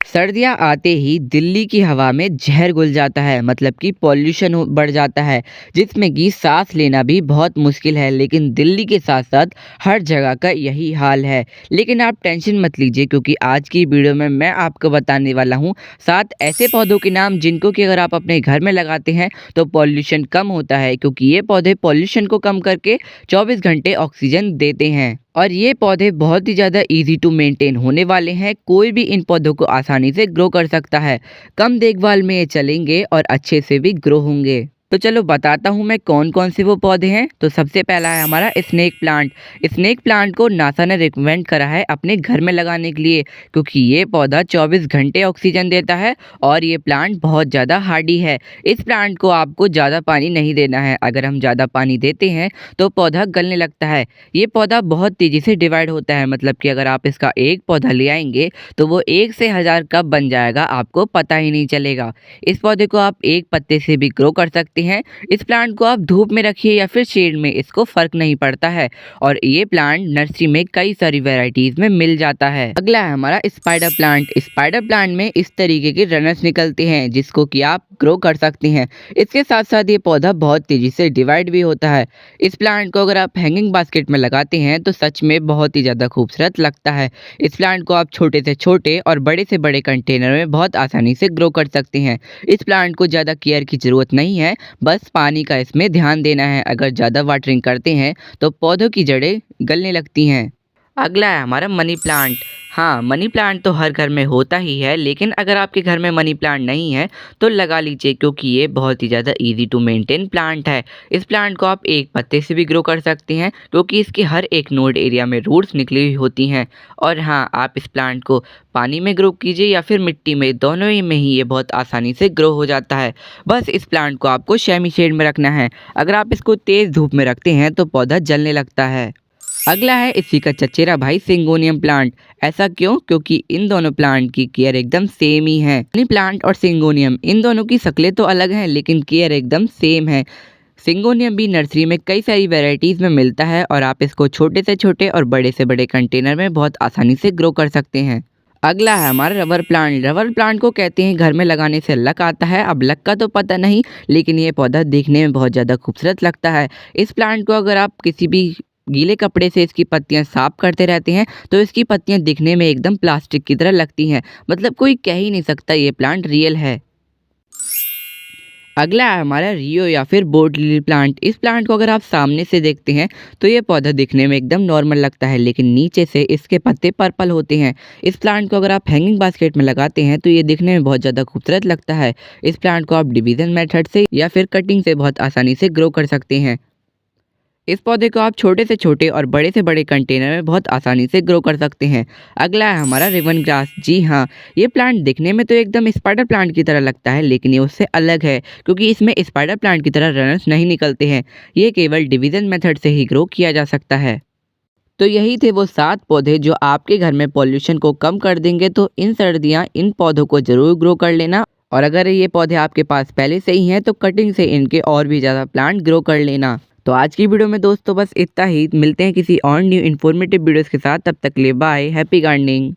सर्दियाँ आते ही दिल्ली की हवा में ज़हर घुल जाता है, मतलब कि पॉल्यूशन बढ़ जाता है, जिसमें कि सांस लेना भी बहुत मुश्किल है। लेकिन दिल्ली के साथ साथ हर जगह का यही हाल है। लेकिन आप टेंशन मत लीजिए, क्योंकि आज की वीडियो में मैं आपको बताने वाला हूँ 7 ऐसे पौधों के नाम जिनको कि अगर आप अपने घर में लगाते हैं तो पॉल्यूशन कम होता है, क्योंकि ये पौधे पॉल्यूशन को कम करके 24 घंटे ऑक्सीजन देते हैं। और ये पौधे बहुत ही ज़्यादा इजी टू मेंटेन होने वाले हैं। कोई भी इन पौधों को आसानी से ग्रो कर सकता है। कम देखभाल में ये चलेंगे और अच्छे से भी ग्रो होंगे। तो चलो बताता हूँ मैं कौन कौन से वो पौधे हैं। तो सबसे पहला है हमारा स्नेक प्लांट। स्नेक प्लांट को नासा ने रिकमेंड करा है अपने घर में लगाने के लिए, क्योंकि ये पौधा 24 घंटे ऑक्सीजन देता है और ये प्लांट बहुत ज़्यादा हार्डी है। इस प्लांट को आपको ज़्यादा पानी नहीं देना है। अगर हम ज़्यादा पानी देते हैं तो पौधा गलने लगता है। ये पौधा बहुत तेज़ी से डिवाइड होता है, मतलब कि अगर आप इसका एक पौधा ले आएंगे तो वो 1 से 1000 कब बन जाएगा आपको पता ही नहीं चलेगा। इस पौधे को आप एक पत्ते से भी ग्रो कर सकते हैं। इस प्लांट को आप धूप में रखिए या फिर शेड में, इसको फर्क नहीं पड़ता है। और ये प्लांट नर्सरी में कई सारी वेराइटीज में मिल जाता है। अगला है हमारा स्पाइडर प्लांट। स्पाइडर प्लांट में इस तरीके के रनर्स निकलते हैं जिसको कि आप ग्रो कर सकते हैं। इसके साथ साथ ये पौधा बहुत तेजी से डिवाइड भी होता है। इस प्लांट को अगर आप हैंगिंग बास्केट में लगाते हैं तो सच में बहुत ही ज़्यादा खूबसूरत लगता है। इस प्लांट को आप छोटे से छोटे और बड़े से बड़े कंटेनर में बहुत आसानी से ग्रो कर सकते हैं। इस प्लांट को ज़्यादा केयर की ज़रूरत नहीं है, बस पानी का इसमें ध्यान देना है। अगर ज़्यादा वाटरिंग करते हैं तो पौधों की जड़ें गलने लगती हैं। अगला है हमारा मनी प्लांट। हाँ, मनी प्लांट तो हर घर में होता ही है, लेकिन अगर आपके घर में मनी प्लांट नहीं है तो लगा लीजिए, क्योंकि ये बहुत ही ज़्यादा इजी टू मेंटेन प्लांट है। इस प्लांट को आप एक पत्ते से भी ग्रो कर सकते हैं, क्योंकि इसके हर एक नोड एरिया में रूट्स निकली हुई होती हैं। और हाँ, आप इस प्लांट को पानी में ग्रो कीजिए या फिर मिट्टी में, दोनों ही में ही ये बहुत आसानी से ग्रो हो जाता है। बस इस प्लांट को आपको सेमी शेड में रखना है। अगर आप इसको तेज़ धूप में रखते हैं तो पौधा जलने लगता है। अगला है इसी का चचेरा भाई सिंगोनियम प्लांट। ऐसा क्यों? क्योंकि इन दोनों प्लांट की केयर एकदम सेम ही है। मनी प्लांट और सिंगोनियम, इन दोनों की शक्लें तो अलग हैं लेकिन केयर एकदम सेम है। सिंगोनियम भी नर्सरी में कई सारी वैरायटीज़ में मिलता है और आप इसको छोटे से छोटे और बड़े से बड़े कंटेनर में बहुत आसानी से ग्रो कर सकते हैं। अगला है हमारा रबर प्लांट। रबर प्लांट को कहते हैं घर में लगाने से लक आता है। अब लक का तो पता नहीं, लेकिन ये पौधा देखने में बहुत ज़्यादा खूबसूरत लगता है। इस प्लांट को अगर आप किसी भी गीले कपड़े से इसकी पत्तियां साफ करते रहते हैं तो इसकी पत्तियां दिखने में एकदम प्लास्टिक की तरह लगती हैं। मतलब कोई कह ही नहीं सकता ये प्लांट रियल है। अगला है हमारा रियो या फिर बोट लिली प्लांट। इस प्लांट को अगर आप सामने से देखते हैं तो ये पौधा दिखने में एकदम नॉर्मल लगता है, लेकिन नीचे से इसके पत्ते पर्पल होते हैं। इस प्लांट को अगर आप हैंगिंग बास्केट में लगाते हैं तो ये दिखने में बहुत ज़्यादा खूबसूरत लगता है। इस प्लांट को आप डिवीज़न मेथड से या फिर कटिंग से बहुत आसानी से ग्रो कर सकते हैं। इस पौधे को आप छोटे से छोटे और बड़े से बड़े कंटेनर में बहुत आसानी से ग्रो कर सकते हैं। अगला है हमारा रिबन ग्रास। जी हाँ, ये प्लांट दिखने में तो एकदम स्पाइडर प्लांट की तरह लगता है, लेकिन ये उससे अलग है, क्योंकि इसमें स्पाइडर प्लांट की तरह रनर्स नहीं निकलते हैं। ये केवल डिवीज़न मेथड से ही ग्रो किया जा सकता है। तो यही थे वो 7 पौधे जो आपके घर में पॉल्यूशन को कम कर देंगे। तो इन सर्दियाँ इन पौधों को ज़रूर ग्रो कर लेना। और अगर ये पौधे आपके पास पहले से ही हैं तो कटिंग से इनके और भी ज़्यादा प्लांट ग्रो कर लेना। तो आज की वीडियो में दोस्तों बस इतना ही। मिलते हैं किसी और न्यू इन्फॉर्मेटिव वीडियोस के साथ। तब तक के लिए बाय। Happy gardening.